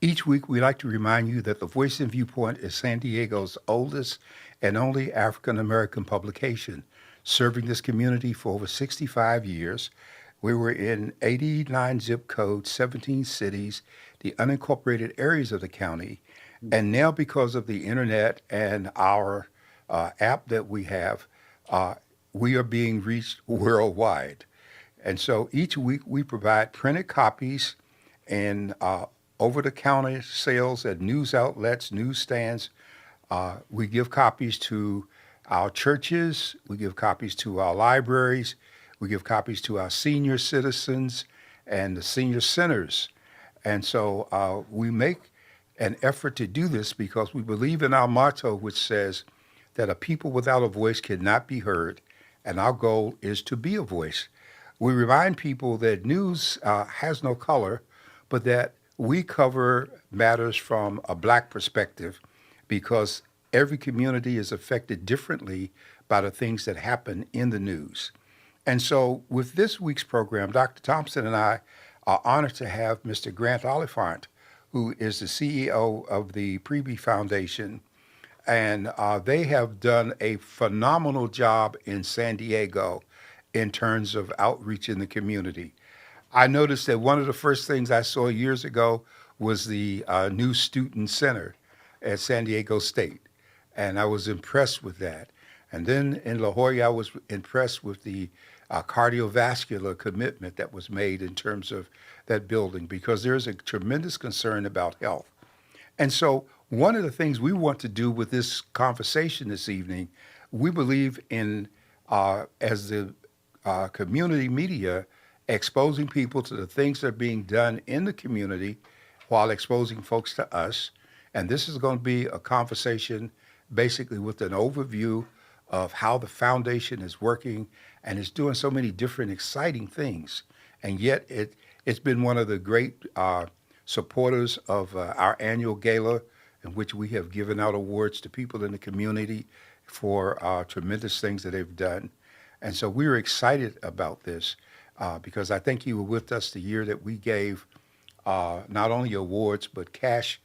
Each week, we like to remind you that the Voice and Viewpoint is San Diego's oldest and only African American publication, serving this community for over 65 years. We were in 89 zip codes, 17 cities, the unincorporated areas of the county. And now, because of the internet and our app that we have, uh, we are being reached worldwide. And so each week we provide printed copies and over the counter sales at news outlets, newsstands. We give copies to our churches, we give copies to our libraries, we give copies to our senior citizens and the senior centers. And so we make an effort to do this because we believe in our motto, which says that a people without a voice cannot be heard, and our goal is to be a voice. We remind people that news has no color, but that we cover matters from a black perspective because every community is affected differently by the things that happen in the news. And so, with this week's program, Dr. Thompson and I are honored to have Mr. Grant Oliphant, who is the CEO of the Preby Foundation. And they have done a phenomenal job in San Diego in terms of outreach in the community. I noticed that one of the first things I saw years ago was the new student center at San Diego State, and I was impressed with that. And then in La Jolla, I was impressed with the cardiovascular commitment that was made in terms of that building because there's a tremendous concern about health. And so, one of the things we want to do with this conversation this evening, we believe in, as the community media, exposing people to the things that are being done in the community while exposing folks to us. And this is going to be a conversation basically with an overview of how the foundation is working and is doing so many different exciting things. And yet, it's been one of the great supporters of our annual gala, in which we have given out awards to people in the community for tremendous things that they've done. And so we're excited about this because I think you were with us the year that we gave not only awards, but cash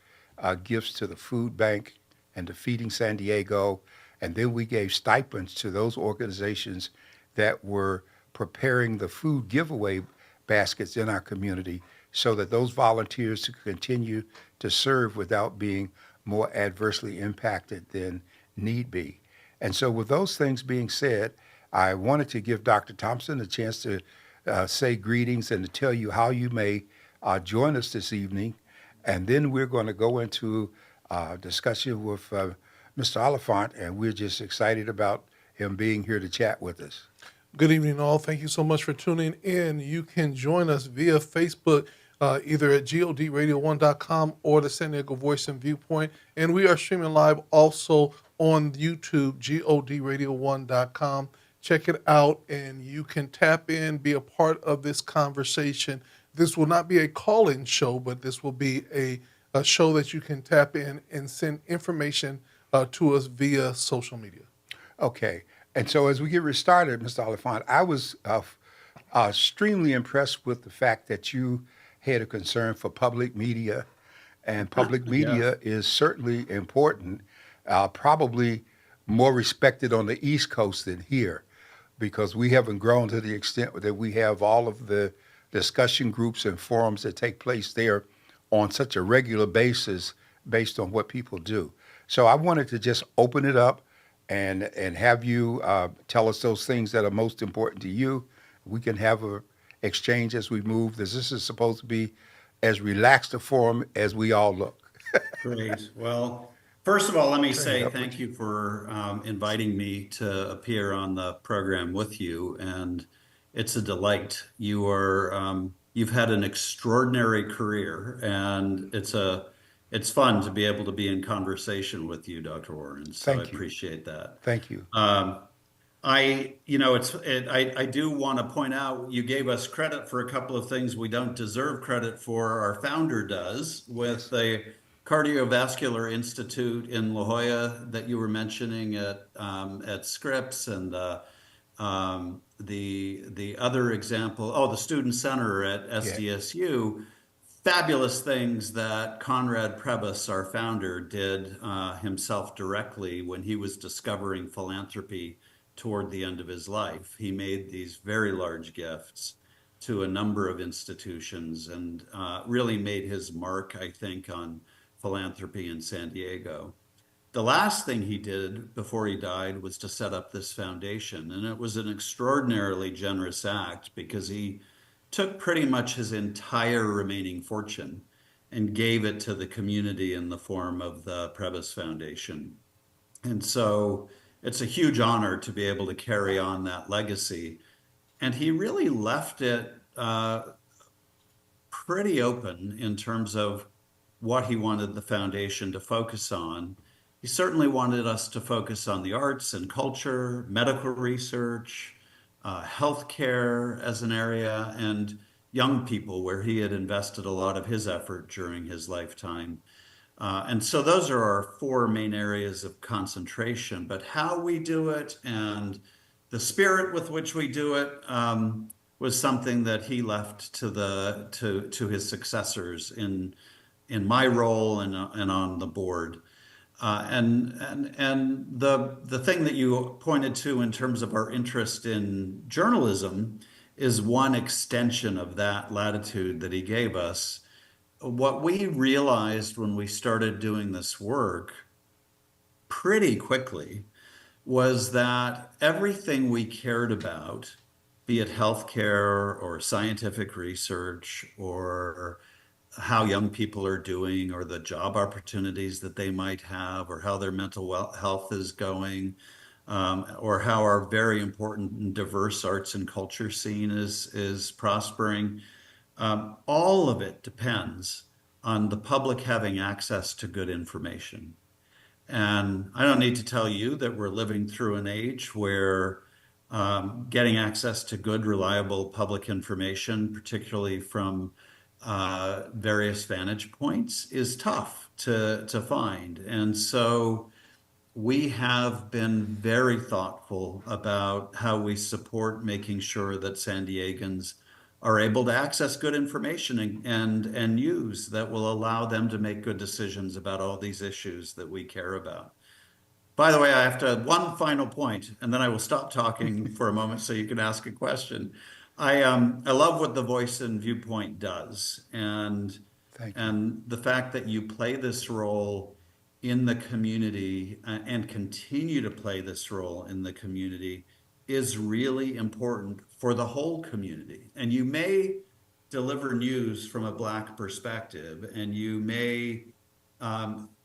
gifts to the food bank and to Feeding San Diego. And then we gave stipends to those organizations that were preparing the food giveaway baskets in our community so that those volunteers could continue to serve without being more adversely impacted than need be. And so, with those things being said, I wanted to give Dr. Thompson a chance to say greetings and to tell you how you may join us this evening. And then we're going to go into discussion with Mr. Oliphant, and we're just excited about him being here to chat with us. Good evening, all. Thank you so much for tuning in. You can join us via Facebook, either at godradio1.com or the San Diego Voice and Viewpoint. And we are streaming live also on YouTube, godradio1.com. Check it out, and you can tap in, be a part of this conversation. This will not be a call-in show, but this will be a show that you can tap in and send information to us via social media. Okay. And so as we get started, Mr. Oliphant, I was extremely impressed with the fact that you had a concern for public media, and public Yeah. media is certainly important, probably more respected on the East Coast than here, because we haven't grown to the extent that we have all of the discussion groups and forums that take place there on such a regular basis based on what people do. So I wanted to just open it up and have you tell us those things that are most important to you. We can have a exchange as we move. This is supposed to be as relaxed a forum as we all look. Great. Well, first of all, let me Turn it say up with thank you. you for inviting me to appear on the program with you, and it's a delight. You've had an extraordinary career, and it's fun to be able to be in conversation with you, Dr. Warren. So I Thank you. appreciate that. Thank you. Um, I do want to point out you gave us credit for a couple of things we don't deserve credit for. Our founder does with Yes. the Cardiovascular Institute in La Jolla that you were mentioning at Scripps, and the other example, oh, the Student Center at Yeah. SDSU. fabulous things that Conrad Prebys, our founder, did himself directly when he was discovering philanthropy toward the end of his life. He made these very large gifts to a number of institutions and really made his mark, I think, on philanthropy in San Diego. The last thing he did before he died was to set up this foundation. And it was an extraordinarily generous act because he took pretty much his entire remaining fortune and gave it to the community in the form of the Prebys Foundation. And so it's a huge honor to be able to carry on that legacy. And he really left it pretty open in terms of what he wanted the foundation to focus on. He certainly wanted us to focus on the arts and culture, medical research, healthcare as an area, and young people, where he had invested a lot of his effort during his lifetime. And so those are our four main areas of concentration. But how we do it and the spirit with which we do it was something that he left to his successors in my role and on the board. And the thing that you pointed to in terms of our interest in journalism is one extension of that latitude that he gave us. What we realized when we started doing this work pretty quickly was that everything we cared about, be it healthcare or scientific research or how young people are doing or the job opportunities that they might have or how their mental health is going, or how our very important and diverse arts and culture scene is prospering. All of it depends on the public having access to good information. And I don't need to tell you that we're living through an age where getting access to good, reliable public information, particularly from various vantage points, is tough to find. And so we have been very thoughtful about how we support making sure that San Diegans are able to access good information and news that will allow them to make good decisions about all these issues that we care about. By the way, I have to add one final point, and then I will stop talking for a moment so you can ask a question. I love what the Voice and Viewpoint does, and Thank you. and the fact that you play this role in the community and continue to play this role in the community is really important for the whole community. And you may deliver news from a Black perspective, and you may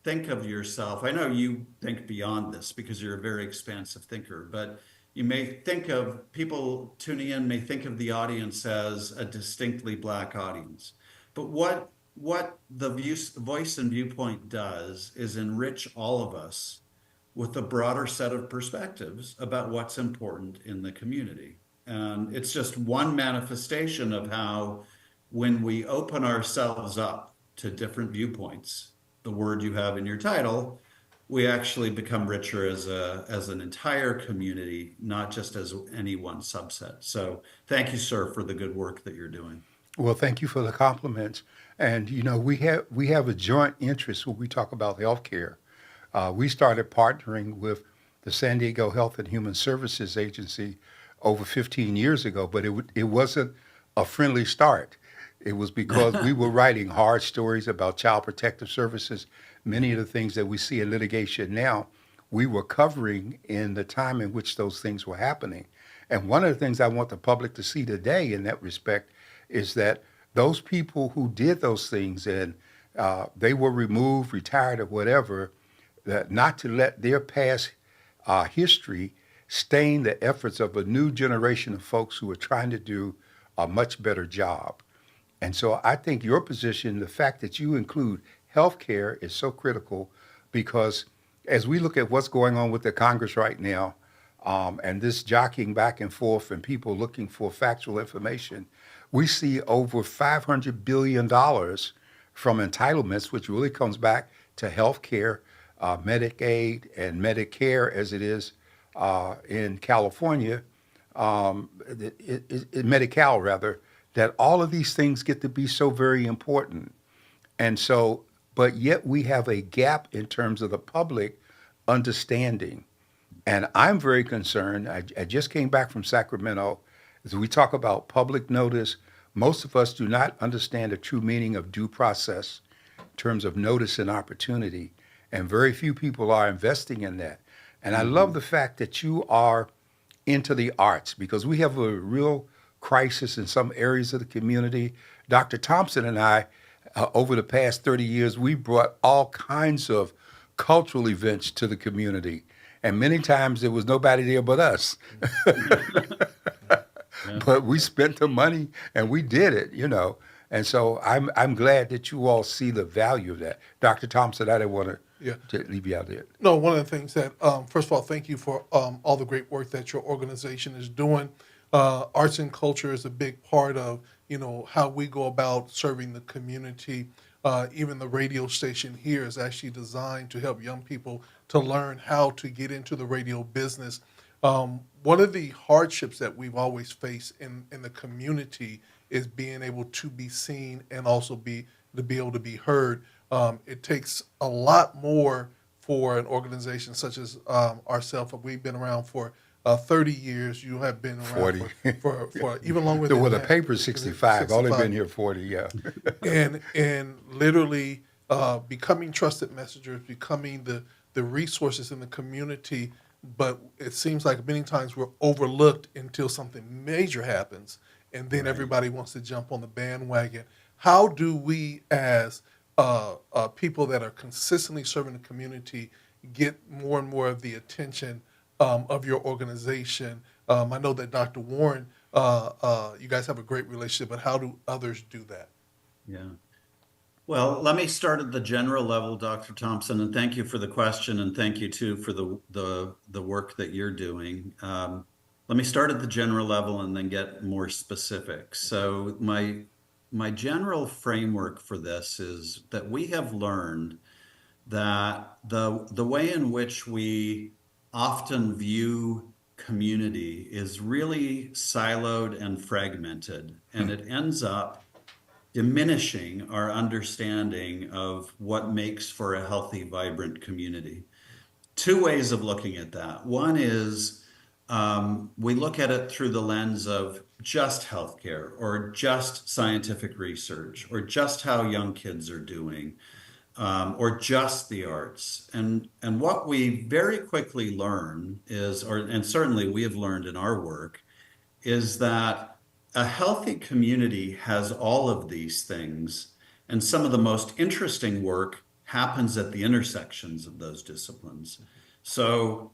think of yourself, I know you think beyond this because you're a very expansive thinker, but you may think of people tuning in, may think of the audience as a distinctly Black audience. But what the Voice and Viewpoint does is enrich all of us with a broader set of perspectives about what's important in the community. And it's just one manifestation of how, when we open ourselves up to different viewpoints, the word you have in your title, we actually become richer as an entire community, not just as any one subset. So thank you, sir, for the good work that you're doing. Well, thank you for the compliments. And we have a joint interest when we talk about healthcare. We started partnering with the San Diego Health and Human Services Agency over 15 years ago, but it wasn't a friendly start. It was because we were writing hard stories about child protective services. Many of the things that we see in litigation now, we were covering in the time in which those things were happening. And one of the things I want the public to see today in that respect is that those people who did those things and they were removed, retired, or whatever, that not to let their past history stain the efforts of a new generation of folks who are trying to do a much better job. And so I think your position, the fact that you include healthcare, is so critical, because as we look at what's going on with the Congress right now, and this jockeying back and forth and people looking for factual information, we see over $500 billion from entitlements, which really comes back to healthcare, Medicaid, and Medicare, as it is in California, Medi-Cal rather, that all of these things get to be so very important. And so, but yet we have a gap in terms of the public understanding. And I'm very concerned. I just came back from Sacramento. As we talk about public notice, most of us do not understand the true meaning of due process in terms of notice and opportunity. And very few people are investing in that. And I love Mhm. the fact that you are into the arts because we have a real crisis in some areas of the community. Dr. Thompson and I, over the past 30 years, we brought all kinds of cultural events to the community. And many times there was nobody there but us. Yeah. But we spent the money and we did it, you know. And so I'm glad that you all see the value of that. Dr. Thompson, I didn't want Yeah. to leave you out there. No, one of the things that, first of all, thank you for all the great work that your organization is doing. Arts and culture is a big part of, how we go about serving the community. Even the radio station here is actually designed to help young people to learn how to get into the radio business. One of the hardships that we've always faced in the community is being able to be seen and also to be able to be heard. It takes a lot more for an organization such as ourselves. We've been around for 30 years. You have been around 40. for even longer Well, than the that. paper's 65. I've only been here 40, yeah. And literally becoming trusted messengers, becoming the resources in the community. But it seems like many times we're overlooked until something major happens, and then Right. everybody wants to jump on the bandwagon. How do we, as people that are consistently serving the community, get more and more of the attention of your organization? I know that Dr. Warren, you guys have a great relationship, but how do others do that? Yeah. Well, let me start at the general level, Dr. Thompson, and thank you for the question, and thank you too for the work that you're doing. Let me start at the general level and then get more specific. So my general framework for this is that we have learned that the way in which we often view community is really siloed and fragmented, and it ends up diminishing our understanding of what makes for a healthy, vibrant community. Two ways of looking at that. One is we look at it through the lens of just healthcare or just scientific research or just how young kids are doing or just the arts. And what we very quickly learn is, and certainly we have learned in our work, is that a healthy community has all of these things, and some of the most interesting work happens at the intersections of those disciplines. So,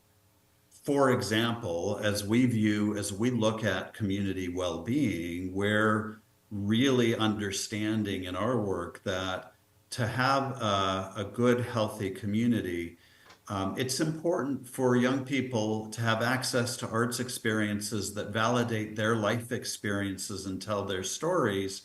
for example, as we look at community well-being, we're really understanding in our work that to have a good, healthy community, it's important for young people to have access to arts experiences that validate their life experiences and tell their stories,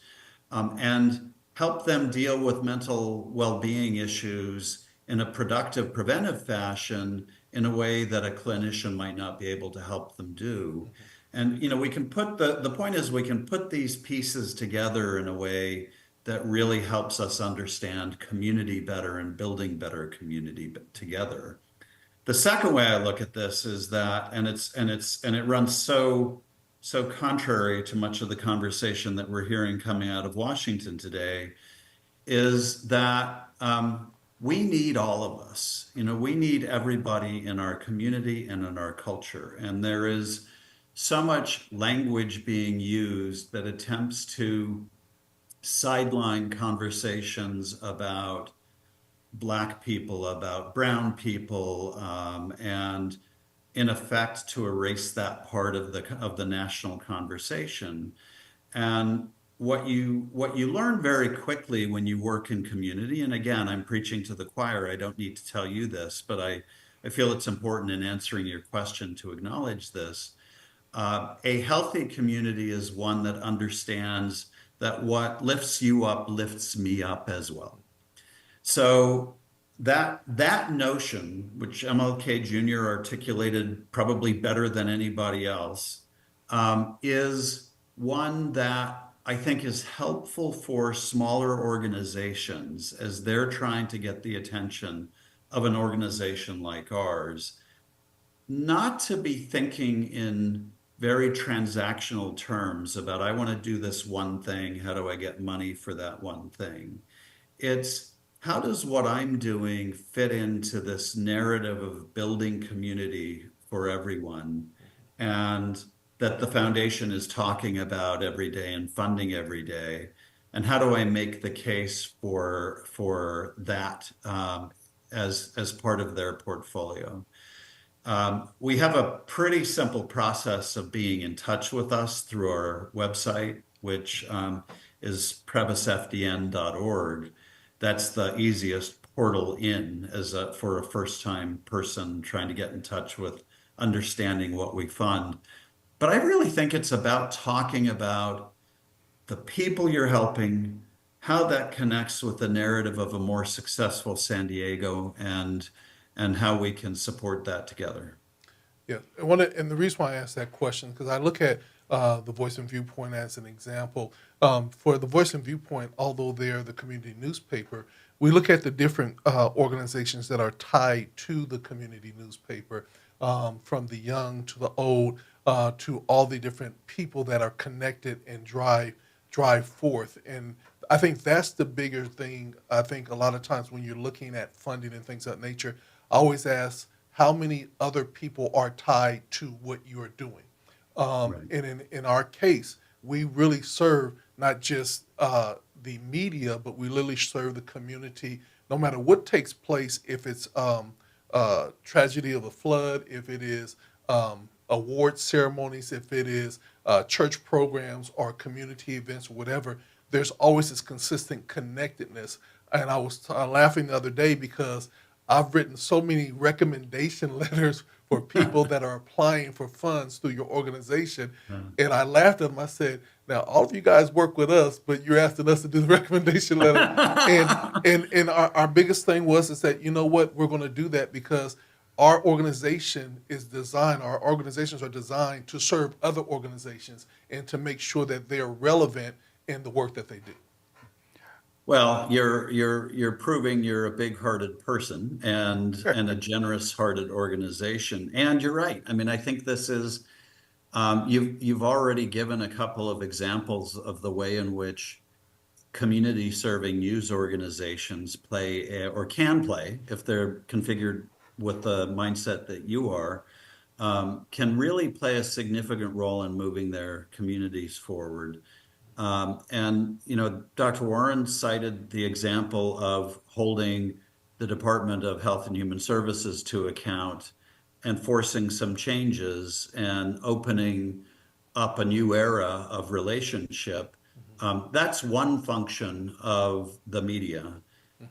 and help them deal with mental well-being issues in a productive, preventive fashion in a way that a clinician might not be able to help them do. And we can put the point is we can put these pieces together in a way that really helps us understand community better and building better community together. The second way I look at this is that, and it runs so contrary to much of the conversation that we're hearing coming out of Washington today, is that we need all of us. We need everybody in our community and in our culture. And there is so much language being used that attempts to sideline conversations about Black people, about brown people, and in effect to erase that part of the national conversation. And what you learn very quickly when you work in community, and again, I'm preaching to the choir, I don't need to tell you this, but I feel it's important in answering your question to acknowledge this. A healthy community is one that understands that what lifts you up lifts me up as well. So that notion, which MLK Jr. articulated probably better than anybody else, is one that I think is helpful for smaller organizations as they're trying to get the attention of an organization like ours, not to be thinking in very transactional terms about, I want to do this one thing, how do I get money for that one thing? It's how does what I'm doing fit into this narrative of building community for everyone, and that the foundation is talking about every day and funding every day? And how do I make the case for that as part of their portfolio? We have a pretty simple process of being in touch with us through our website, which is previsefdn.org. That's the easiest portal in for a first-time person trying to get in touch with understanding what we fund. But I really think it's about talking about the people you're helping, how that connects with the narrative of a more successful San Diego, and how we can support that together. Yeah, and the reason why I asked that question, because I look at the Voice and Viewpoint as an example. For the Voice and Viewpoint, although they're the community newspaper, we look at the different organizations that are tied to the community newspaper, from the young to the old, to all the different people that are connected and drive forth. And I think that's the bigger thing. I think a lot of times when you're looking at funding and things of that nature, I always ask how many other people are tied to what you're doing. Right. And in our case, we really serve not just the media, but we literally serve the community no matter what takes place, if it's tragedy of a flood, if it is award ceremonies, if it is church programs or community events or whatever, there's always this consistent connectedness. And I was laughing the other day because I've written so many recommendation letters for people that are applying for funds through your organization. And I laughed at them. I said, now, all of you guys work with us, but you're asking us to do the recommendation letter. And our biggest thing is that, you know what, we're going to do that because our organizations are designed to serve other organizations and to make sure that they're relevant in the work that they do. Well, you're proving you're a big-hearted person and a generous-hearted organization. And you're right. I mean, I think this is you've already given a couple of examples of the way in which community-serving news organizations play or can play, if they're configured with the mindset that you are, can really play a significant role in moving their communities forward. And, you know, Dr. Warren cited the example of holding the Department of Health and Human Services to account and forcing some changes and opening up a new era of relationship. That's one function of the media.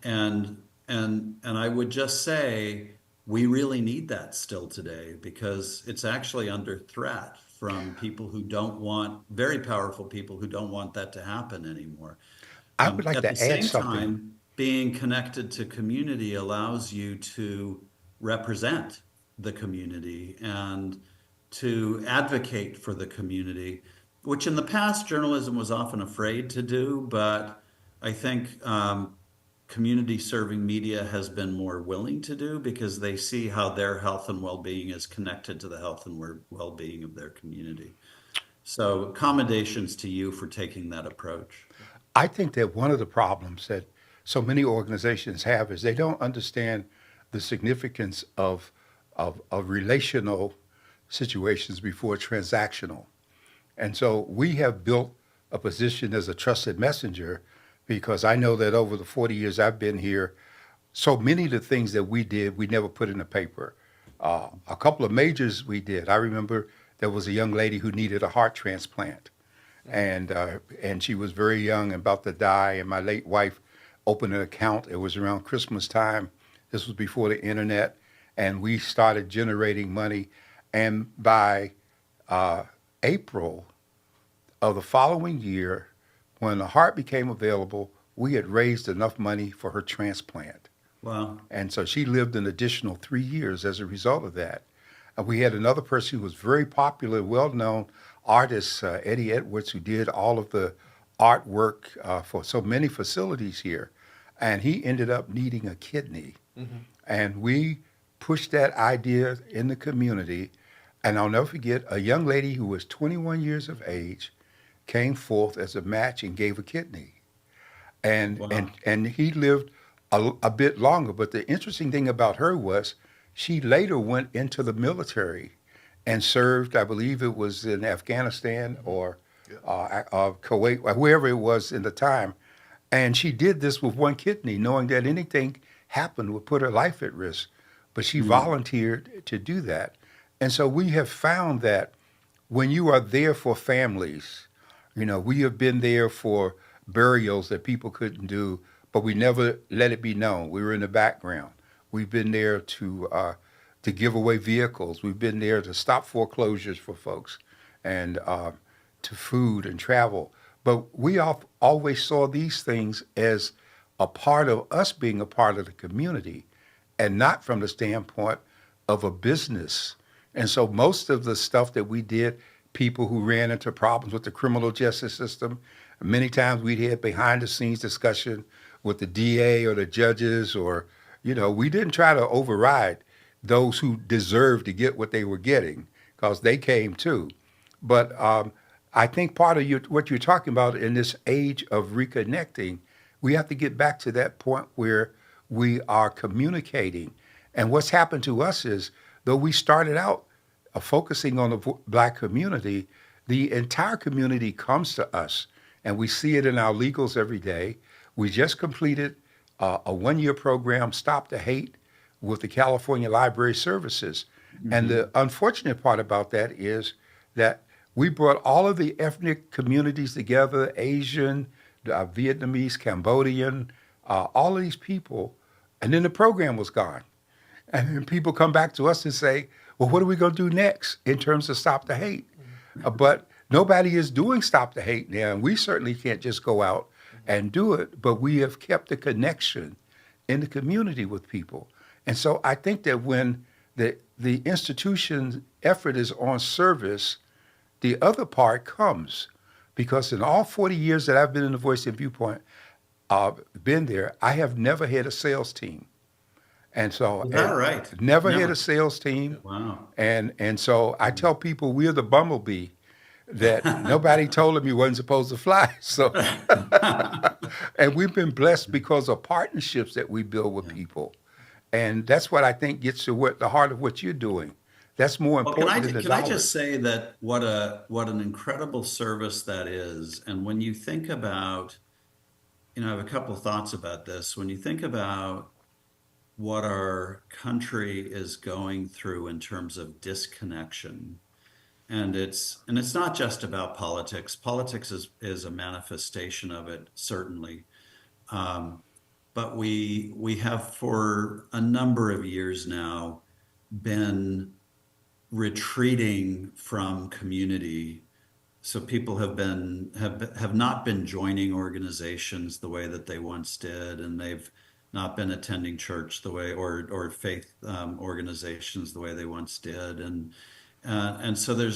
And I would just say we really need that still today because it's actually under threat from people who don't want, very powerful people who don't want that to happen anymore. I would like At the to add same something. time, being connected to community allows you to represent the community and to advocate for the community, which in the past journalism was often afraid to do, but I think community serving media has been more willing to do because they see how their health and well-being is connected to the health and well-being of their community. So accommodations to you for taking that approach. I think that one of the problems that so many organizations have is they don't understand the significance of relational situations before transactional. And so we have built a position as a trusted messenger because I know that over the 40 years I've been here, so many of the things that we did, we never put in the paper. A couple of majors we did. I remember there was a young lady who needed a heart transplant, and she was very young and about to die. And my late wife opened an account. It was around Christmas time. This was before the internet, and we started generating money. And by April of the following year, when the heart became available, we had raised enough money for her transplant. Wow. And so she lived an additional 3 years as a result of that. And we had another person who was very popular, well-known artist, Eddie Edwards, who did all of the artwork for so many facilities here, and he ended up needing a kidney. And we pushed that idea in the community. And I'll never forget a young lady who was 21 years of age came forth as a match and gave a kidney. Wow. And he lived a bit longer. But the interesting thing about her was she later went into the military and served. I believe it was in Afghanistan or Yeah. Kuwait, or wherever it was in the time. And she did this with one kidney, knowing that anything happened would put her life at risk. But she Mm. volunteered to do that. And so we have found that when you are there for families, we have been there for burials that people couldn't do, but we never let it be known. We were in the background. We've been there to give away vehicles. We've been there to stop foreclosures for folks, and to food and travel. But we always saw these things as a part of us being a part of the community, and not from the standpoint of a business. And so most of the stuff that we did, people who ran into problems with the criminal justice system, many times we'd had behind the scenes discussion with the DA or the judges, or, we didn't try to override those who deserved to get what they were getting, because they came too. But I think part of what you're talking about in this age of reconnecting, we have to get back to that point where we are communicating. And what's happened to us is, though we started out focusing on the black community, the entire community comes to us, and we see it in our legals every day. We just completed a 1 year program, Stop the Hate, with the California Library Services. And Hmm. the unfortunate part about that is that we brought all of the ethnic communities together, Asian, Vietnamese, Cambodian, all of these people, and then the program was gone. And then people come back to us and say, well, what are we going to do next in terms of Stop the Hate? But nobody is doing Stop the Hate now, and we certainly can't just go out and do it, but we have kept the connection in the community with people. And so I think that when the institution's effort is on service, the other part comes. Because in all 40 years that I've been in the Voice and Viewpoint, been there, I have never had a sales team. And so, Is that and right? never had a Never. sales team. Yeah. Wow. And so I tell people we're the bumblebee that nobody told him he wasn't supposed to fly. So, and we've been blessed because of partnerships that we build with Yeah. people. And that's what I think gets to the heart of what you're doing. That's more Well, can important than the can I just dollars. say that what an incredible service that is, and when you think about, I have a couple of thoughts about this. When you think about what our country is going through in terms of disconnection, and it's not just about politics. Politics is a manifestation of it, certainly. Um, but we have for a number of years now been retreating from community. So people have not been joining organizations the way that they once did, and they've not been attending church the way, or faith organizations the way they once did. And so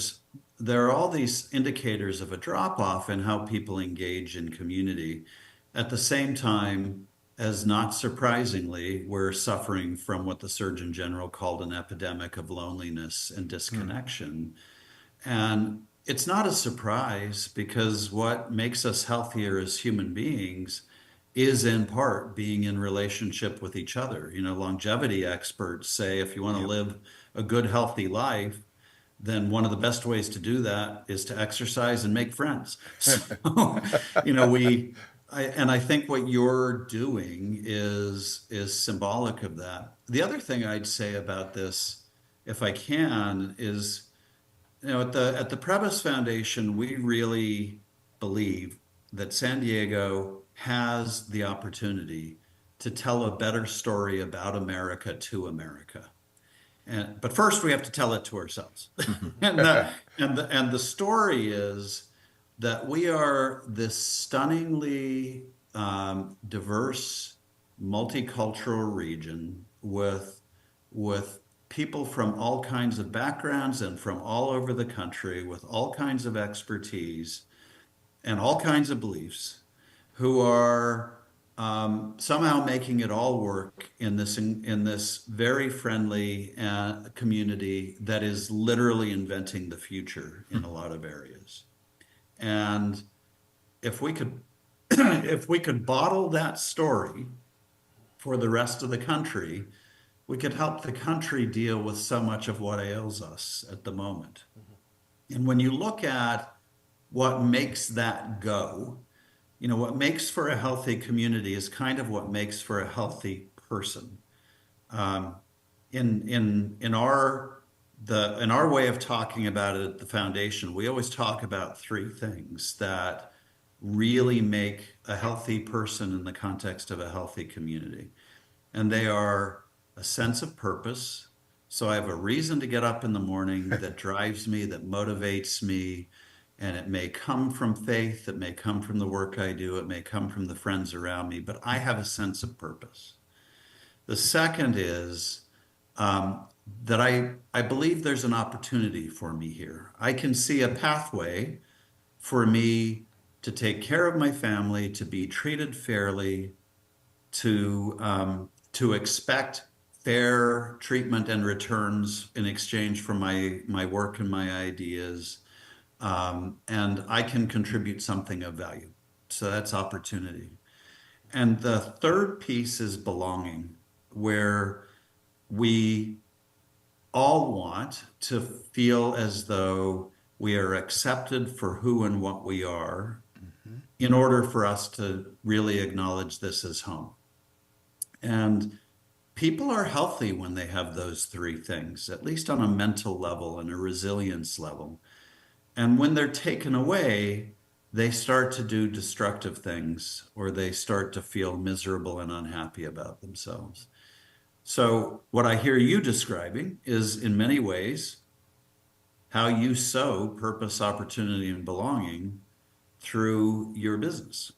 there are all these indicators of a drop off in how people engage in community. At the same time, as not surprisingly, we're suffering from what the Surgeon General called an epidemic of loneliness and Hmm. disconnection. And it's not a surprise, because what makes us healthier as human beings is in part being in relationship with each other. Longevity experts say if you want to Yep. live a good, healthy life, then one of the best ways to do that is to exercise and make friends. So, I think what you're doing is symbolic of that. The other thing I'd say about this, if I can, is, at the Prebys Foundation, we really believe that San Diego has the opportunity to tell a better story about America to America. But first we have to tell it to ourselves. And the story is that we are this stunningly diverse, multicultural region with people from all kinds of backgrounds and from all over the country with all kinds of expertise. and all kinds of beliefs who are somehow making it all work in this very friendly community that is literally inventing the future in a lot of areas. And if we could if we could bottle that story for the rest of the country, we could help the country deal with so much of what ails us at the moment. And when you look at what makes that go, you know, what makes for a healthy community is kind of what makes for a healthy person. Um, in our way of talking about it at the foundation, we always talk about three things that really make a healthy person in the context of a healthy community. And they are a sense of purpose. So I have a reason to get up in the morning that drives me, that motivates me. And it may come from faith, it may come from the work I do, it may come from the friends around me, but I have a sense of purpose. The second is that I believe there's an opportunity for me here. I can see a pathway for me to take care of my family, to be treated fairly, to expect fair treatment and returns in exchange for my work and my ideas, and I can contribute something of value. So that's opportunity. And the third piece is belonging, where we all want to feel as though we are accepted for who and what we are in order for us to really acknowledge this as home. And people are healthy when they have those three things, at least on a mental level and a resilience level. And when they're taken away, they start to do destructive things or they start to feel miserable and unhappy about themselves. So, what I hear you describing is, in many ways, how you sow purpose, opportunity, and belonging through your business.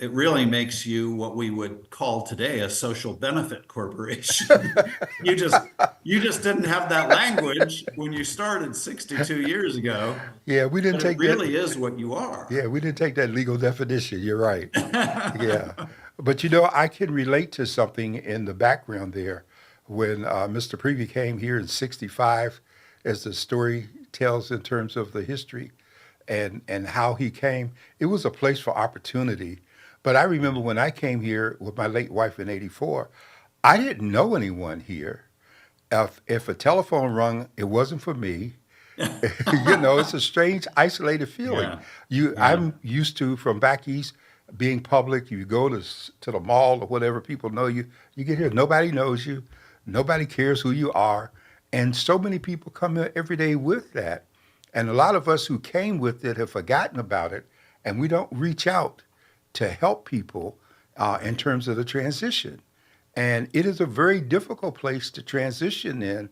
It really makes you what we would call today a social benefit corporation. you just you just didn't have that language when you started 62 years ago, Yeah, we didn't but it take that. really is what you are. Yeah, we didn't take that legal definition. You're right. Yeah. But you know, I can relate to something in the background there when Mr. Prevey came here in 65, as the story tells in terms of the history and how he came. It was a place for opportunity. But I remember when I came here with my late wife in 84, I didn't know anyone here. If a telephone rung, it wasn't for me. You know, it's a strange, isolated feeling. Yeah, yeah, I'm used to from back east being public. You go to the mall or whatever, people know you. You get here, nobody knows you, nobody cares who you are, and so many people come here every day with that. And a lot of us who came with it have forgotten about it, and we don't reach out to help people in terms of the transition. And it is a very difficult place to transition in,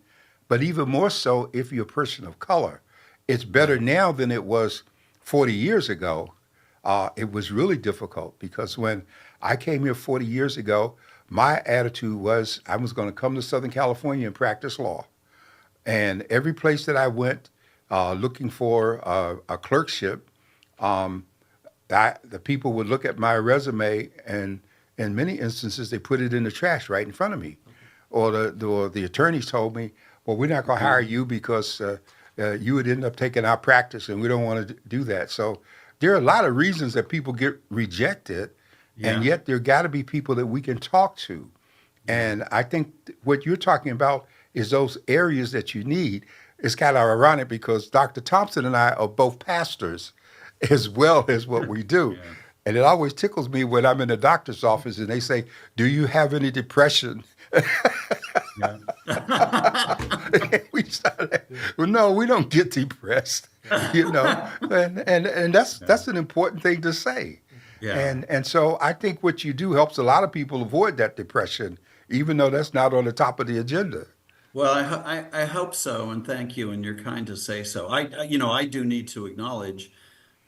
but even more so if you're a person of color. It's better right. now than it was 40 years ago. It was really difficult because when I came here 40 years ago, my attitude was I was going to come to Southern California and practice law. And every place that I went looking for a clerkship, um, the people would look at my resume and in many instances they put it in the trash right in front of me. Or the attorneys told me, well, we're not going to hire you because you would end up taking our practice and we don't want to do that. So there are a lot of reasons that people get rejected, and Yeah, yet there got to be people that we can talk to. yeah, And I think what you're talking about is those areas that you need. It's kind of ironic because Dr. Thompson and I are both pastors as well as what we do. yeah, And it always tickles me when I'm in the doctor's office and they say, do you have any depression? yeah. We started, well, no, we don't get depressed, you know, and that's an important thing to say. Yeah. And so I think what you do helps a lot of people avoid that depression, even though that's not on the top of the agenda. Well, I hope so, and thank you, and you're kind to say so. You know, I do need to acknowledge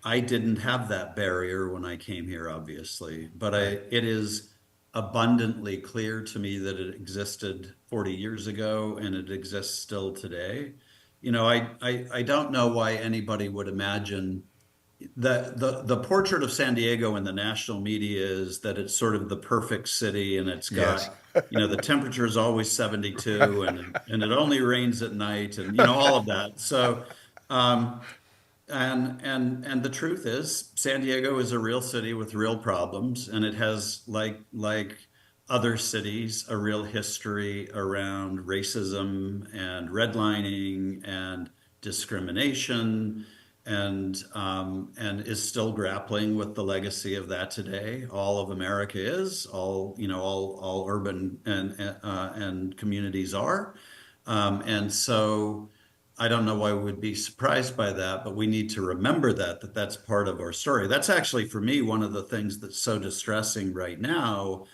I didn't have that barrier when I came here, obviously, but Right. it is abundantly clear to me that it existed 40 years ago and it exists still today. You know, I don't know why anybody would imagine the portrait of San Diego in the national media is that it's sort of the perfect city, and it's Yes. got, the temperature is always 72, and it only rains at night, and all of that. So, um, and the truth is, San Diego is a real city with real problems, and it has, like other cities, a real history around racism and redlining and discrimination, and is still grappling with the legacy of that today. All of America is, all urban and communities are, and so. I don't know why we would be surprised by that, but we need to remember that that's part of our story. That's actually, for me, one of the things that's so distressing right now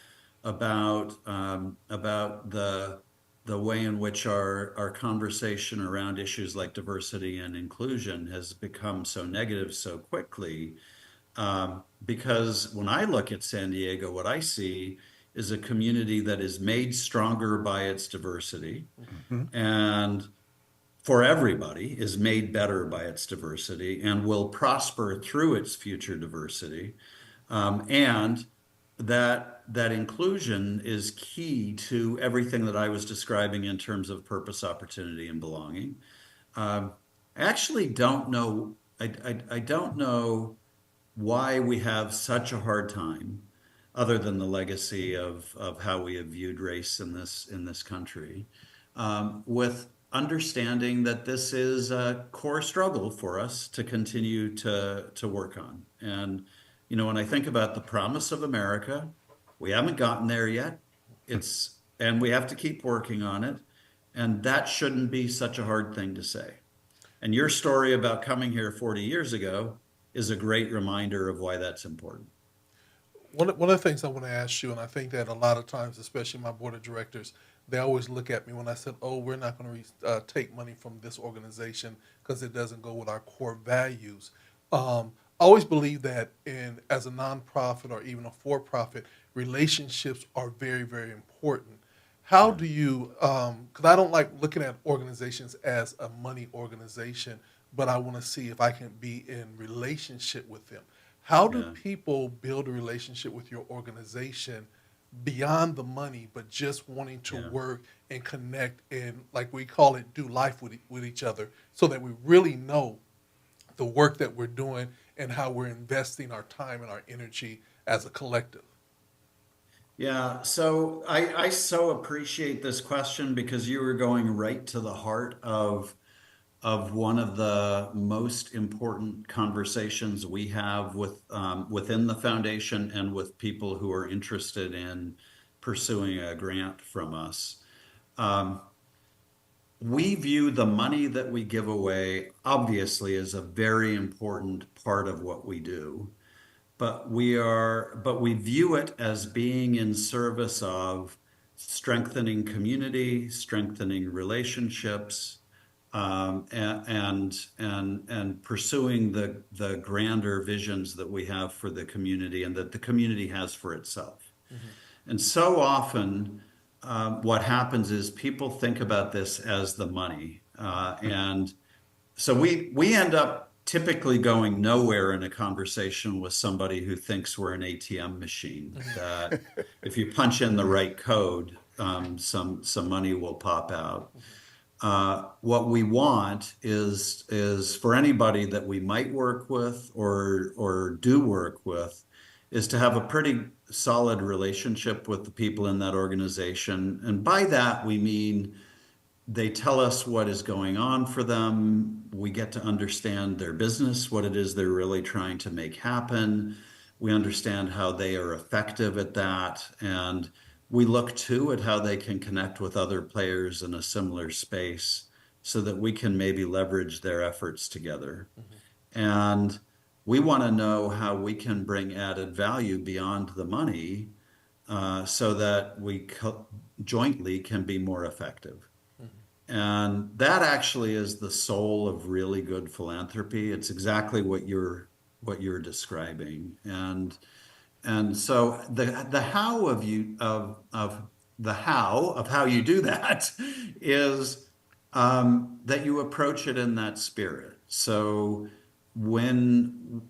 about the way in which our conversation around issues like diversity and inclusion has become so negative so quickly. Because when I look at San Diego, what I see is a community that is made stronger by its diversity, Mhm. and for everybody is made better by its diversity and will prosper through its future diversity. And that inclusion is key to everything that I was describing in terms of purpose, opportunity, and belonging. I actually don't know. I don't know why we have such a hard time, other than the legacy of how we have viewed race in this country, with understanding that this is a core struggle for us to continue to work on. And when I think about the promise of America, we haven't gotten there yet. And we have to keep working on it. And that shouldn't be such a hard thing to say. And your story about coming here 40 years ago is a great reminder of why that's important. One of the things I want to ask you, and I think that a lot of times, especially my board of directors, they always look at me when I said, "Oh, we're not going to take money from this organization because it doesn't go with our core values." I always believe that in as a nonprofit or even a for-profit, relationships are very, very important. How Yeah. do you? Because I don't like looking at organizations as a money organization, but I want to see if I can be in relationship with them. How do Yeah. people build a relationship with your organization beyond the money, but just wanting to Yeah. work and connect and, like we call it, do life with each other so that we really know the work that we're doing and how we're investing our time and our energy as a collective? Yeah, so I so appreciate this question because you were going right to the heart of one of the most important conversations we have within the foundation and with people who are interested in pursuing a grant from us. Um, we view the money that we give away obviously as a very important part of what we do, but we view it as being in service of strengthening community, strengthening relationships, and pursuing the grander visions that we have for the community and that the community has for itself. Mhm. And so often, what happens is people think about this as the money, and so we end up typically going nowhere in a conversation with somebody who thinks we're an ATM machine, that if you punch in the right code, some money will pop out. What we want is for anybody that we might work with or do work with, is to have a pretty solid relationship with the people in that organization. And by that we mean they tell us what is going on for them. We get to understand their business, what it is they're really trying to make happen. We understand how they are effective at that. And we look too at how they can connect with other players in a similar space so that we can maybe leverage their efforts together. Mhm. And we want to know how we can bring added value beyond the money, so that jointly can be more effective. Mhm. And that actually is the soul of really good philanthropy. It's exactly what you're describing. And so the how of you of the how of how you do that is, that you approach it in that spirit. So when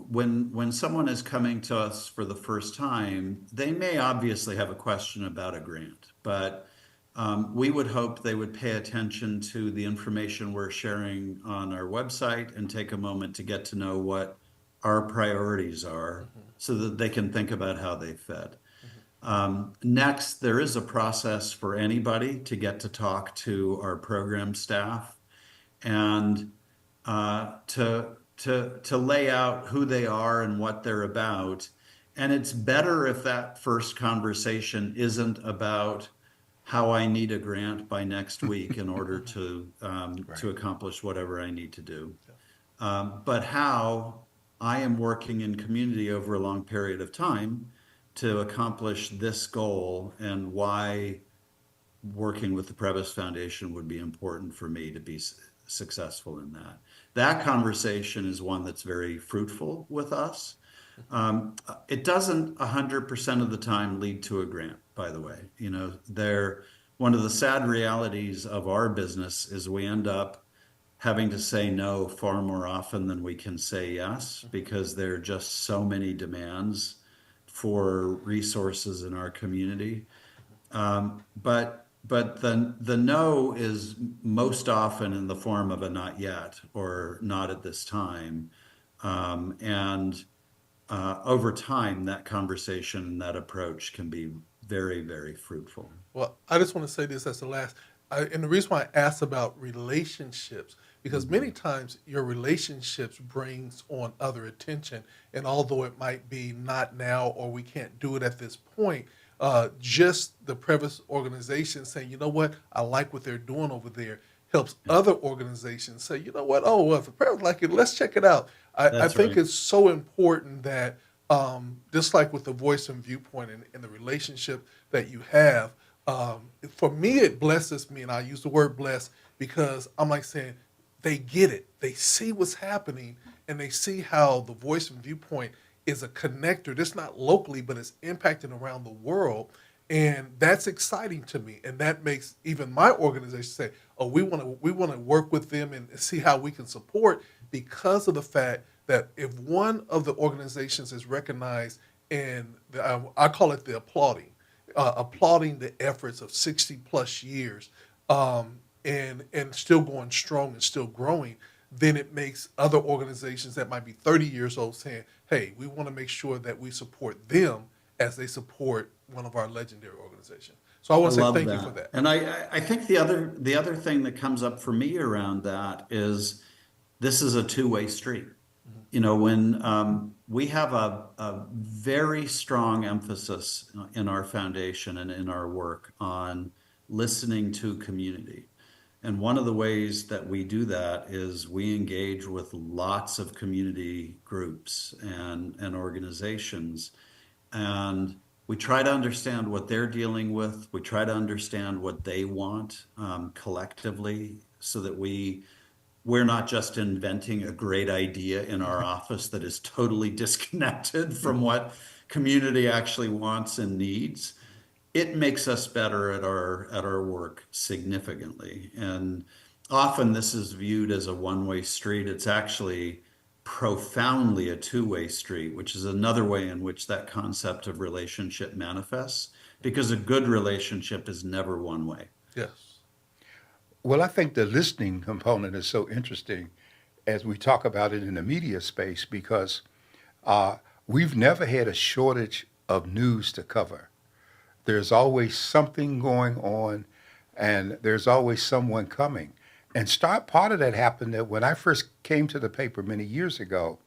when someone is coming to us for the first time, they may obviously have a question about a grant, but we would hope they would pay attention to the information we're sharing on our website and take a moment to get to know what our priorities are so that they can think about how they fit. Next, there is a process for anybody to get to talk to our program staff and to lay out who they are and what they're about. And it's better if that first conversation isn't about how I need a grant by next week in order to accomplish whatever I need to do. But how I am working in community over a long period of time to accomplish this goal and why working with the Previs Foundation would be important for me to be successful in that. That conversation is one that's very fruitful with us. It doesn't 100% of the time lead to a grant, by the way. You know, one of the sad realities of our business is we end up having to say no far more often than we can say yes, because there are just so many demands for resources in our community. But the no is most often in the form of a not yet or not at this time. And over time, that conversation and that approach can be very, very fruitful. Well, I just want to say this as the last, and the reason why I asked about relationships, because many times your relationships brings on other attention, and although it might be not now or we can't do it at this point, just the Previs organization saying, you know what, I like what they're doing over there, helps other organizations say, you know what, oh, well, if the Previs like it, let's check it out. I think right. it's so important that just like with the Voice and Viewpoint and the relationship that you have, for me, it blesses me, and I use the word bless because I'm like saying, they get it. They see what's happening, and they see how the Voice and Viewpoint is a connector. That's not locally, but it's impacting around the world. And that's exciting to me. And that makes even my organization say, oh, we want to work with them and see how we can support, because of the fact that if one of the organizations is recognized, and I call it the applauding the efforts of 60 plus years, and still going strong and still growing, then it makes other organizations that might be 30 years old saying, hey, we want to make sure that we support them as they support one of our legendary organizations. So I want to say thank you for that. And I think the other thing that comes up for me around that is this is a two-way street. You know, when we have a very strong emphasis in our foundation and in our work on listening to community. And one of the ways that we do that is we engage with lots of community groups and organizations. And we try to understand what they're dealing with. We try to understand what they want collectively, so that we're not just inventing a great idea in our office that is totally disconnected from what community actually wants and needs. It makes us better at our work significantly. And often this is viewed as a one-way street. It's actually profoundly a two-way street, which is another way in which that concept of relationship manifests, because a good relationship is never one way. Yes. Well, I think the listening component is so interesting as we talk about it in the media space, because we've never had a shortage of news to cover. There's always something going on, and there's always someone coming. And part of that happened that when I first came to the paper many years ago,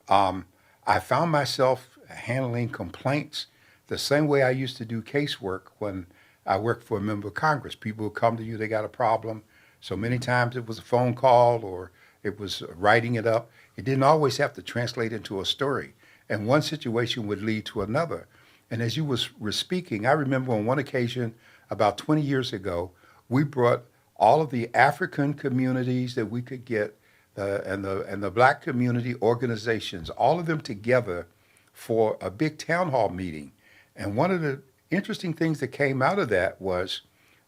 I found myself handling complaints the same way I used to do casework when I worked for a member of Congress. People would come to you, they got a problem. So many times it was a phone call or it was writing it up. It didn't always have to translate into a story. And one situation would lead to another. And as you were speaking, I remember on one occasion about 20 years ago, we brought all of the African communities that we could get and the Black community organizations, all of them together for a big town hall meeting. And one of the interesting things that came out of that was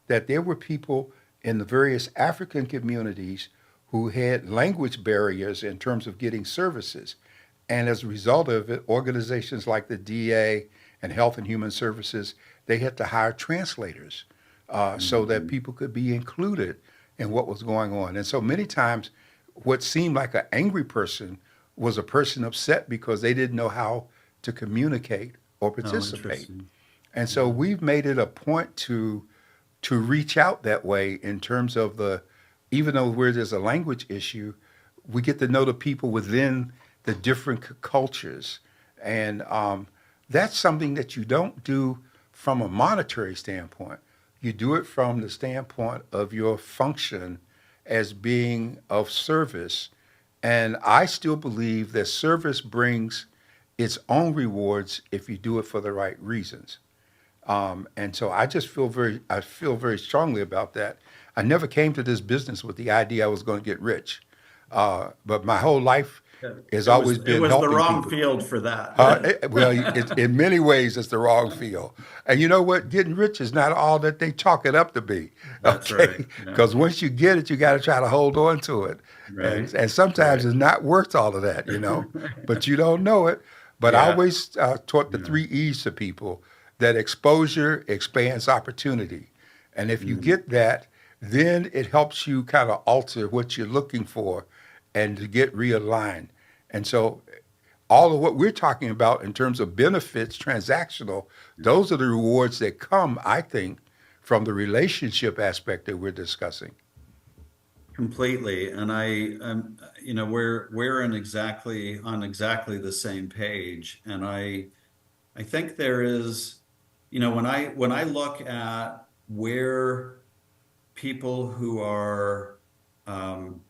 that there were people in the various African communities who had language barriers in terms of getting services. And as a result of it, organizations like the DA and Health and Human Services, they had to hire translators so that Mhm. people could be included in what was going on. And so many times, what seemed like an angry person was a person upset because they didn't know how to communicate or Oh, participate. interesting. And so Yeah. we've made it a point to reach out that way in terms of even though where there's a language issue, we get to know the people within the different cultures. And that's something that you don't do from a monetary standpoint. You do it from the standpoint of your function as being of service. And I still believe that service brings its own rewards if you do it for the right reasons. And so I feel very strongly about that. I never came to this business with the idea I was going to get rich, but my whole life Yeah. has It was always it been was the helping wrong people. field for that. In many ways, it's the wrong field. And you know what? Getting rich is not all that they chalk it up to be. That's right. Okay, Yeah. because once you get it, you got to try to hold on to it, Right. and sometimes Right. it's not worth all of that, you know. But you don't know it. But I Yeah. always taught the Yeah. three E's to people: that exposure expands opportunity, and if you Mhm. get that, then it helps you kind of alter what you're looking for, and to get realigned. And so all of what we're talking about in terms of benefits, transactional, those are the rewards that come, I think, from the relationship aspect that we're discussing. Completely. And we're on exactly the same page. And I think there is, when I look at where people who are um,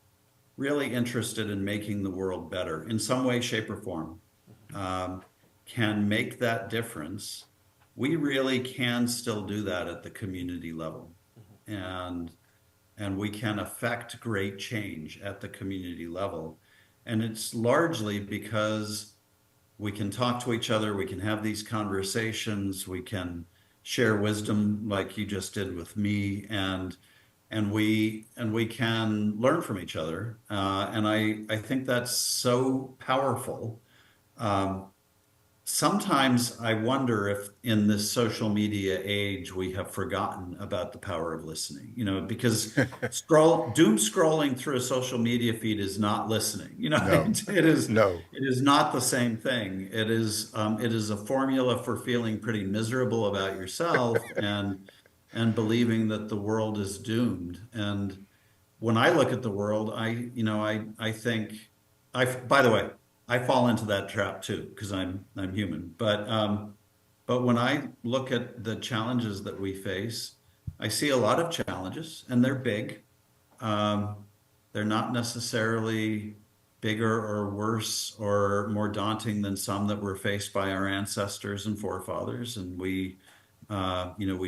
really interested in making the world better in some way, shape, or form, um, can make that difference, we really can still do that at the community level. And we can affect great change at the community level. And it's largely because we can talk to each other, we can have these conversations, we can share wisdom like you just did with me, and we can learn from each other. And I think that's so powerful. Um, Sometimes I wonder if in this social media age we have forgotten about the power of listening, because doom scrolling through a social media feed is not listening. No, no. It is not the same thing. It is a formula for feeling pretty miserable about yourself and believing that the world is doomed. And when I look at the world, I think by the way, I fall into that trap too because I'm human. But when I look at the challenges that we face, I see a lot of challenges, and they're big. Um, they're not necessarily bigger or worse or more daunting than some that were faced by our ancestors and forefathers, and we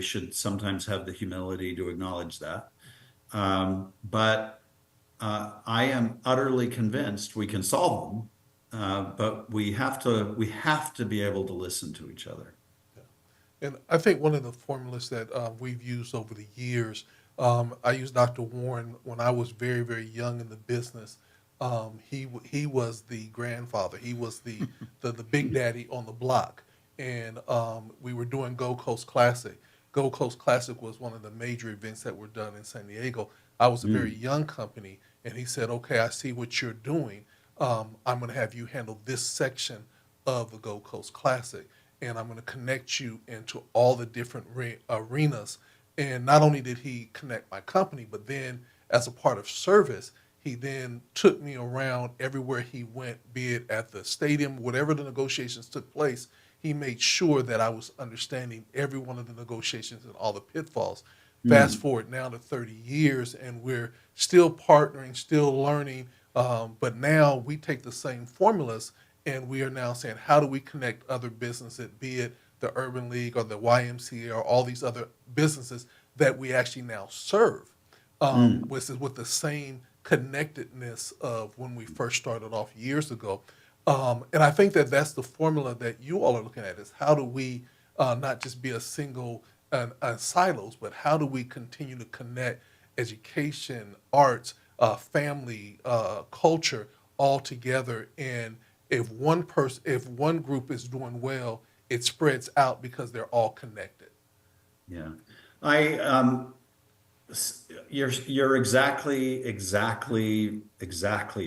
should sometimes have the humility to acknowledge that. But I am utterly convinced we can solve them, but we have to be able to listen to each other. And I think one of the formulas that we've used over the years, I used Dr. Warren when I was very, very young in the business. He was the grandfather. He was the big daddy on the block, and we were doing Gold Coast Classic. Gold Coast Classic was one of the major events that were done in San Diego. I was a very Mm, young company, and he said, "Okay, I see what you're doing. I'm going to have you handle this section of the Gold Coast Classic." And I'm going to connect you into all the different arenas. And not only did he connect my company, but then as a part of service, he then took me around everywhere he went, be it at the stadium, whatever the negotiations took place. He made sure that I was understanding every one of the negotiations and all the pitfalls. Fast mm, forward now to 30 years, and we're still partnering, still learning. But now we take the same formulas and we are now saying, how do we connect other businesses, be it the Urban League or the YMCA or all these other businesses that we actually now serve, mm. with the same connectedness of when we first started off years ago. And I think that that's the formula that you all are looking at is how do we not just be a single silos, but how do we continue to connect education, arts, family, culture all together. And if one group is doing well, it spreads out because they're all connected. Yeah. I you're exactly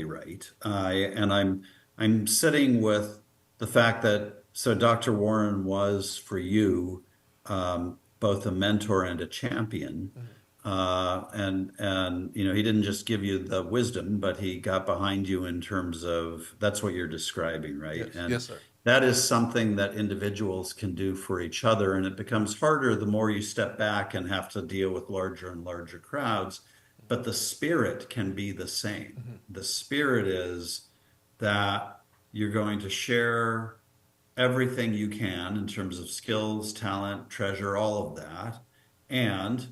right. And I'm sitting with the fact that so Dr. Warren was for you both a mentor and a champion. And you know, he didn't just give you the wisdom, but he got behind you in terms of that's what you're describing, right? Yes, And yes, sir. that is something that individuals can do for each other, and it becomes harder the more you step back and have to deal with larger and larger crowds. But the spirit can be the same. The spirit is that you're going to share everything you can in terms of skills, talent, treasure, all of that. And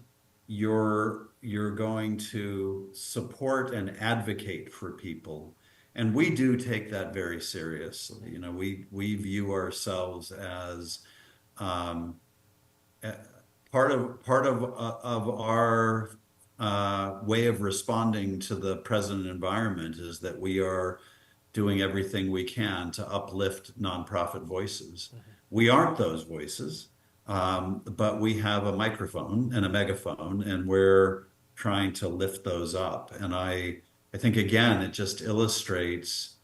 you're going to support and advocate for people. And we do take that very seriously. You know, we view ourselves as um, eh, part of our way of responding to the present environment is that we are doing everything we can to uplift nonprofit voices. We aren't those voices, but we have a microphone and a megaphone, and we're trying to lift those up. And I think again, it just illustrates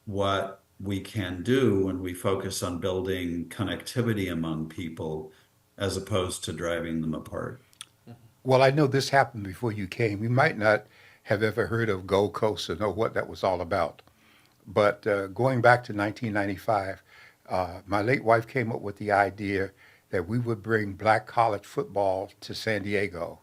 what we can do when we focus on building connectivity among people as opposed to driving them apart. Well, I know this happened before you came. You might not have ever heard of Gold Coast or know what that was all about. But going back to 1995, my late wife came up with the idea that we would bring black college football to San Diego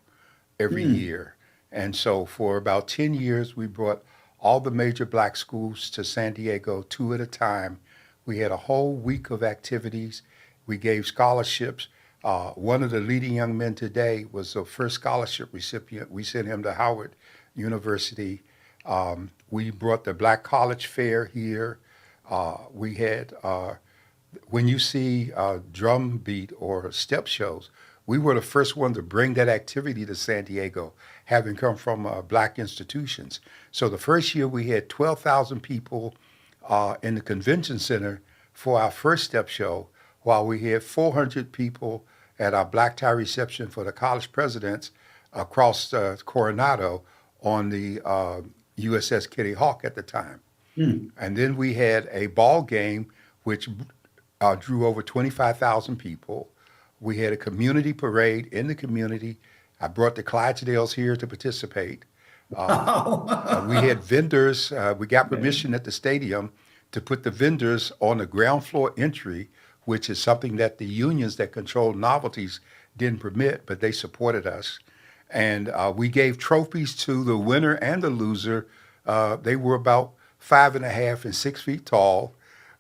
every Hmm. year. And so for about 10 years, we brought all the major black schools to San Diego, two at a time. We had a whole week of activities. We gave scholarships. One of the leading young men today was the first scholarship recipient. We sent him to Howard University. We brought the Black College Fair here. We had when you see drum beat or step shows, we were the first one to bring that activity to San Diego, having come from black institutions. So the first year we had 12,000 people in the convention center for our first step show, while we had 400 people at our black tie reception for the college presidents across Coronado on the USS Kitty Hawk at the time. Hmm. And then we had a ball game which drew over 25,000 people. We had a community parade in the community. I brought the Clydesdales here to participate. We Wow. had vendors. We got permission at the stadium to put the vendors on the ground floor entry, which is something that the unions that control novelties didn't permit, but they supported us. And we gave trophies to the winner and the loser. They were about 5.5 and 6 feet tall.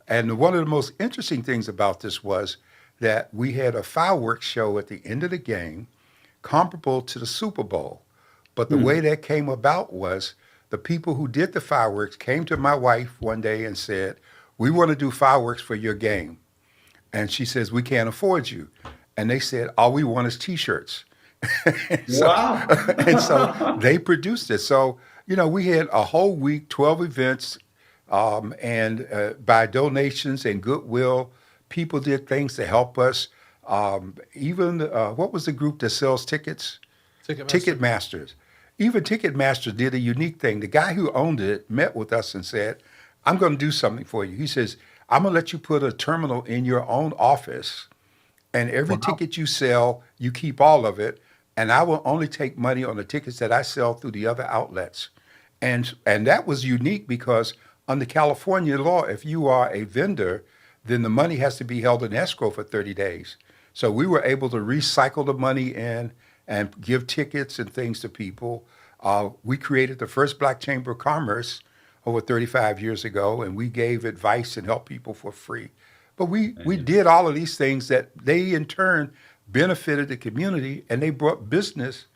And one of the most interesting things about this was that we had a fireworks show at the end of the game comparable to the Super Bowl. But the way Hmm. that came about was the people who did the fireworks came to my wife one day and said, "We want to do fireworks for your game." And she says, "We can't afford you." And they said, "All we want is T-shirts." and so, and so Wow. they produced it. So, you know, we had a whole week, 12 events, and by donations and goodwill, people did things to help us. Even what was the group that sells tickets? Ticketmaster. Ticketmasters. Even Ticketmaster did a unique thing. The guy who owned it met with us and said, "I'm going to do something for you." He says, "I'm going to let you put a terminal in your own office, and every Wow. ticket you sell, you keep all of it, and I will only take money on the tickets that I sell through the other outlets." And that was unique because under California law, if you are a vendor, then the money has to be held in escrow for 30 days. So we were able to recycle the money in and give tickets and things to people. We created the first Black Chamber of Commerce over 35 years ago, and we gave advice and helped people for free. But we did all of these things that they in turn benefited the community, and they brought business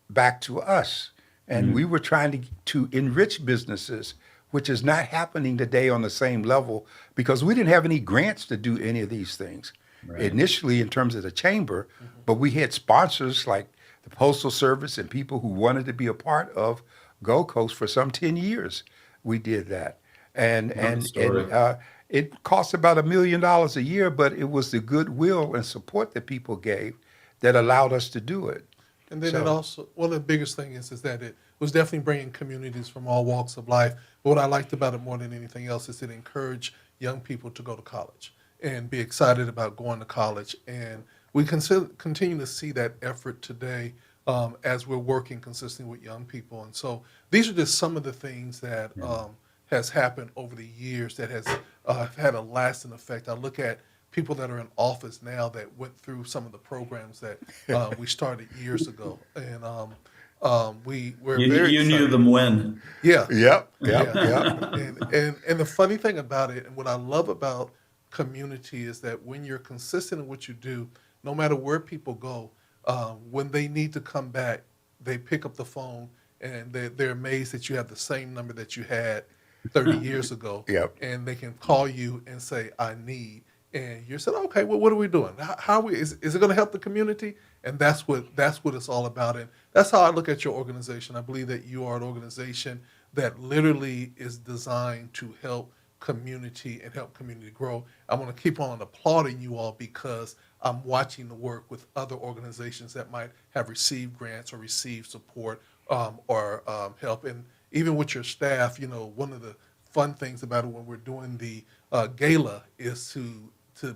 back to us. And we Hmm. were trying to enrich businesses, which is not happening today on the same level because we didn't have any grants to do any of these things Right. initially in terms of the chamber, but we had sponsors like the Postal Service and people who wanted to be a part of Gold Coast for some 10 years. We did that. And Know the and story. and it cost about $1 million a year, but it was the goodwill and support that people gave that allowed us to do it. And then it So, also, one of the biggest thing is that it was definitely bringing communities from all walks of life. But what I liked about it more than anything else is it encouraged young people to go to college and be excited about going to college. And we continue to see that effort today as we're working consistently with young people. And so these are just some of the things that has happened over the years that has had a lasting effect. I look at people that are in office now that went through some of the programs that we started years ago, and we're very You knew excited. them when. Yeah, yep, yep, yeah, yep. and the funny thing about it, and what I love about community is that when you're consistent in what you do, no matter where people go, when they need to come back, they pick up the phone and they're amazed that you have the same number that you had 30 years ago, Yep. and they can call you and say, "I need." And you said, "Okay, well, what are we doing? How are we? Is it going to help the community?" And that's what it's all about. And that's how I look at your organization. I believe that you are an organization that literally is designed to help community and help community grow. I want to keep on applauding you all because I'm watching the work with other organizations that might have received grants or received support or help. And even with your staff, one of the fun things about it when we're doing the gala is to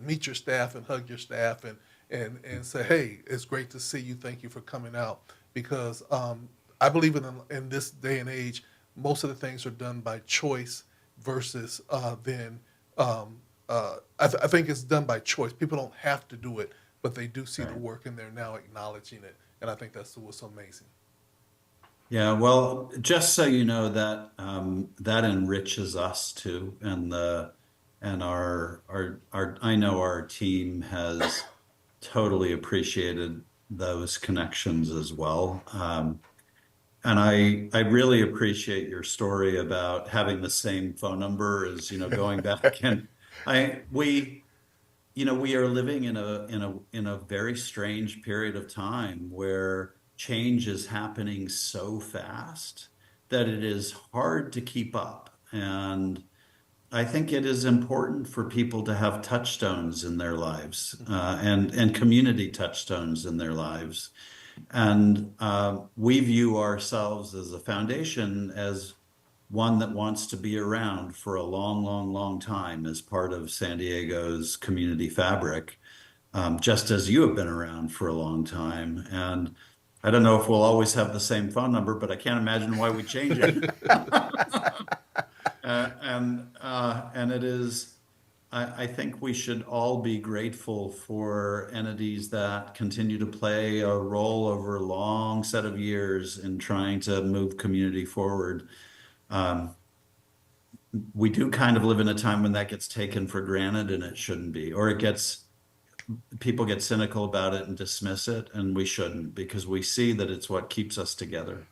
meet your staff and hug your staff and say, "Hey, it's great to see you. Thank you for coming out." Because I believe in this day and age, most of the things are done by choice versus then. I think it's done by choice. People don't have to do it, but they do see the Right. work and they're now acknowledging it. And I think that's what's amazing. Yeah, well, just so you know that that enriches us too, and our I know our team has totally appreciated those connections as well. And I really appreciate your story about having the same phone number as, going back and we, we are living in a very strange period of time where change is happening so fast that it is hard to keep up. And I think it is important for people to have touchstones in their lives, and community touchstones in their lives. And we view ourselves as a foundation, as one that wants to be around for a long, long, long time as part of San Diego's community fabric, just as you have been around for a long time. And I don't know if we'll always have the same phone number, but I can't imagine why we change it. And it is, I think we should all be grateful for entities that continue to play a role over a long set of years in trying to move community forward. Um, we do kind of live in a time when that gets taken for granted, and it shouldn't be, or people get cynical about it and dismiss it, and we shouldn't, because we see that it's what keeps us together.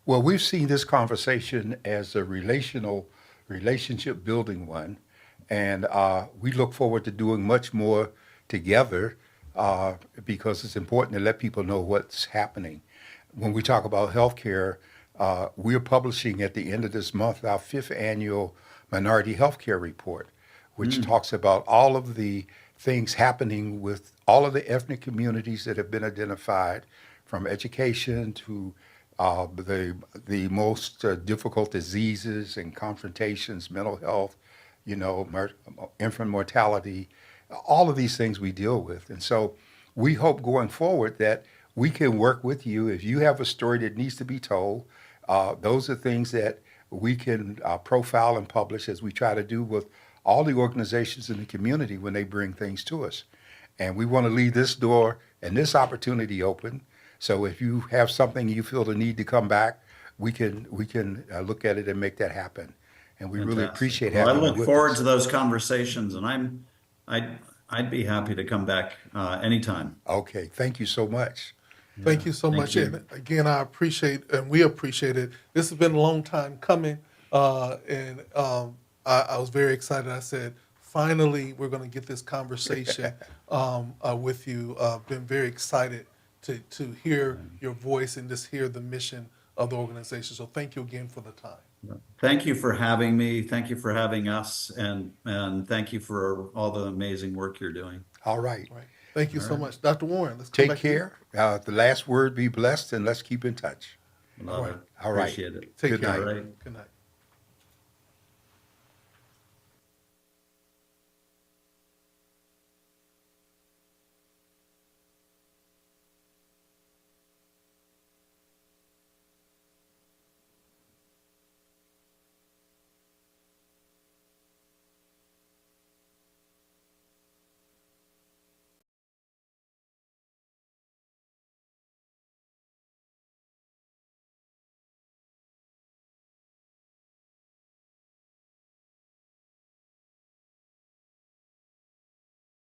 Well, we've seen this conversation as a relationship building one, and we look forward to doing much more together because it's important to let people know what's happening. When we talk about healthcare, we're publishing at the end of this month our fifth annual Minority Healthcare Report, which Mm. talks about all of the things happening with all of the ethnic communities that have been identified, from education to the most difficult diseases and confrontations, mental health, infant mortality, all of these things we deal with. And so we hope going forward that we can work with you. If you have a story that needs to be told, those are things that we can profile and publish, as we try to do with all the organizations in the community when they bring things to us. And we want to leave this door and this opportunity open. So if you have something you feel the need to come back, we can look at it and make that happen. And we really Fantastic. appreciate Well, I having you look with forward us. to those conversations, and I'd be happy to come back anytime. Okay, thank you so much. Thank Yeah, you so thank much. And you. again, I appreciate and we appreciate it. This has been a long time coming. And I was very excited. I said, finally, we're going to get this conversation with you. Been very excited to hear your voice and just hear the mission of the organization. So thank you again for the time. Thank you for having me. Thank you for having us, and thank you for all the amazing work you're doing. All right. All right. Thank you so much. Dr. Warren, let's come Take back to you. care. The last word, be blessed, and let's keep in touch. Love right. it. All right. Appreciate it. Take Good care. night. All right. Good night.